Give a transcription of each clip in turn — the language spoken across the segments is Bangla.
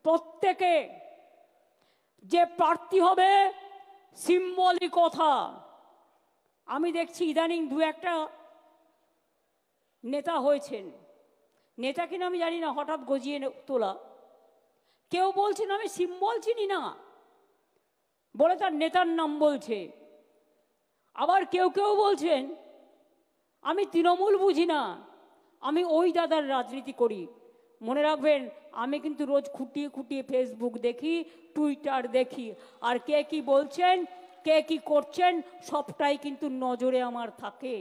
প্রত্যেকে যে প্রার্থী হবে সিম্বলিক কথা। আমি দেখছি ইদানিং দু একটা নেতা হয়েছেন, নেতা কিনা আমি জানি না, হঠাৎ গজিয়ে তোলা। কেউ বলছেন আমি সিম্বল চিনি না বলে তার নেতার নাম বলছে। আবার কেউ কেউ বলছেন আমি তৃণমূল বুঝি না, আমি ওই দাদার রাজনীতি করি। মনে রাখবেন, আমি কিন্তু রোজ খুঁটিয়ে খুঁটিয়ে ফেসবুক দেখি, টুইটার দেখি, আর কে কি বলছেন, কে কি করছেন, সবটাই কিন্তু নজরে আমার থাকে।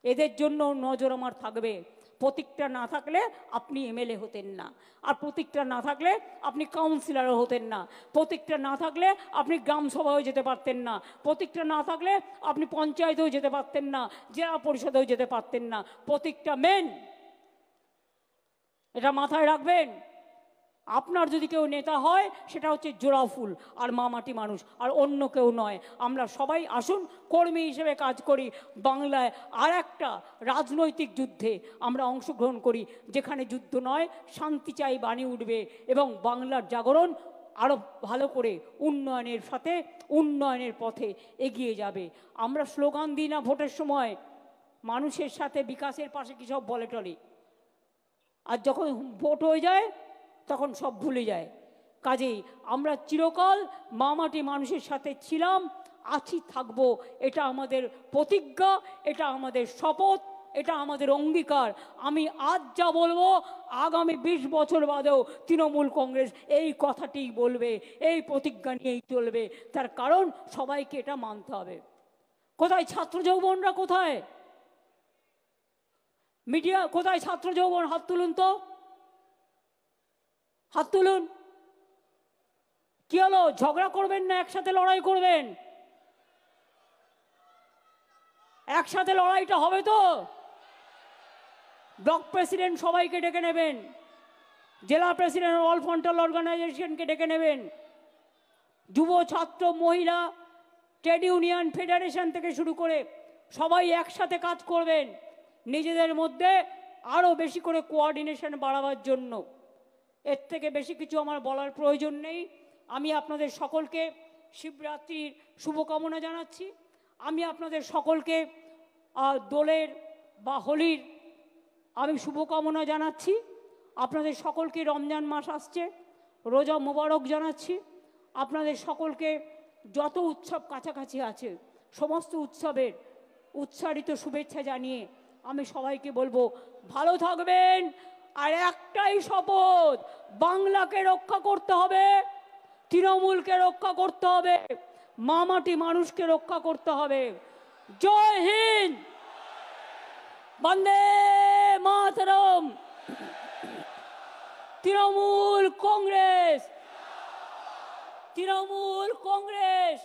এদের জন্য নজর আমার থাকবে। প্রতীকটা না থাকলে আপনি এমএলএ হতেন না, আর প্রতীকটা না থাকলে আপনি কাউন্সিলরও হতেন না, প্রতীকটা না থাকলে আপনি গ্রাম সভায়ও যেতে পারতেন না, প্রতীকটা না থাকলে আপনি পঞ্চায়েতেও যেতে পারতেন না, জেলা পরিষদেও যেতে পারতেন না। প্রতীকটা মেন, এটা মাথায় রাখবেন। আপনার যদি কেউ নেতা হয় সেটা হচ্ছে জোড়া ফুল আর মামাটি মানুষ, আর অন্য কেউ নয়। আমরা সবাই আসুন কর্মী হিসেবে কাজ করি, বাংলায় আর একটা রাজনৈতিক যুদ্ধে আমরা অংশগ্রহণ করি, যেখানে যুদ্ধ নয় শান্তি চাই বাণী উঠবে, এবং বাংলার জাগরণ আরও ভালো করে উন্নয়নের সাথে উন্নয়নের পথে এগিয়ে যাবে। আমরা স্লোগান দিই না ভোটের সময়, মানুষের সাথে বিকাশের পাশে কী সব বলে টলে, আর যখন ভোট হয়ে যায় তখন সব ভুলে যায়। কাজেই আমরা চিরকাল মামাটি মানুষের সাথে ছিলাম, আছি, থাকবো। এটা আমাদের প্রতিজ্ঞা, এটা আমাদের শপথ, এটা আমাদের অঙ্গীকার। আমি আজ যা বলবো আগামী 20 বছর বাদেও তৃণমূল কংগ্রেস এই কথাটিই বলবে, এই প্রতিজ্ঞা নিয়েই চলবে। তার কারণ সবাইকে এটা মানতে হবে। কোথায় ছাত্র যৌবনরা, কোথায় মিডিয়া, কোথায় ছাত্র যৌবন? হাত তুলুন তো, হাত তুলুন। কি হলো, ঝগড়া করবেন না একসাথে লড়াই করবেন? একসাথে লড়াইটা হবে তো? ব্লক প্রেসিডেন্ট সবাইকে ডেকে নেবেন, জেলা প্রেসিডেন্ট অল ফ্রন্টাল অর্গানাইজেশনকে ডেকে নেবেন, যুব ছাত্র মহিলা ট্রেড ইউনিয়ন ফেডারেশন থেকে শুরু করে সবাই একসাথে কাজ করবেন নিজেদের মধ্যে আরও বেশি করে কোঅর্ডিনেশন বাড়াবার জন্য। এর থেকে বেশি কিছু আমার বলার প্রয়োজন নেই। আমি আপনাদের সকলকে শিবরাত্রির শুভকামনা জানাচ্ছি। আমি আপনাদের সকলকে দোলের বা হোলির আমি শুভকামনা জানাচ্ছি। আপনাদের সকলকে রমজান মাস আসছে, রোজা মোবারক জানাচ্ছি। আপনাদের সকলকে যত উৎসব কাছাকাছি আছে সমস্ত উৎসবের উৎসারিত শুভেচ্ছা জানিয়ে আমি সবাইকে বলবো ভালো থাকবেন। আর একটাই শপথ, বাংলাকে রক্ষা করতে হবে, তৃণমূলকে রক্ষা করতে হবে, মামাটি মানুষকে রক্ষা করতে হবে। জয় হিন্দ, বন্দে মাতরম। তৃণমূল কংগ্রেস, তৃণমূল কংগ্রেস,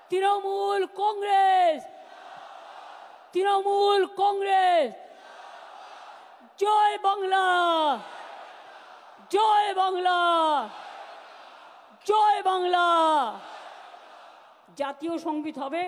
তৃণমূল কংগ্রেস, তৃণমূল কংগ্রেস। জয় বাংলা, জয় বাংলা, জয় বাংলা। জাতীয় সঙ্গীত হবে।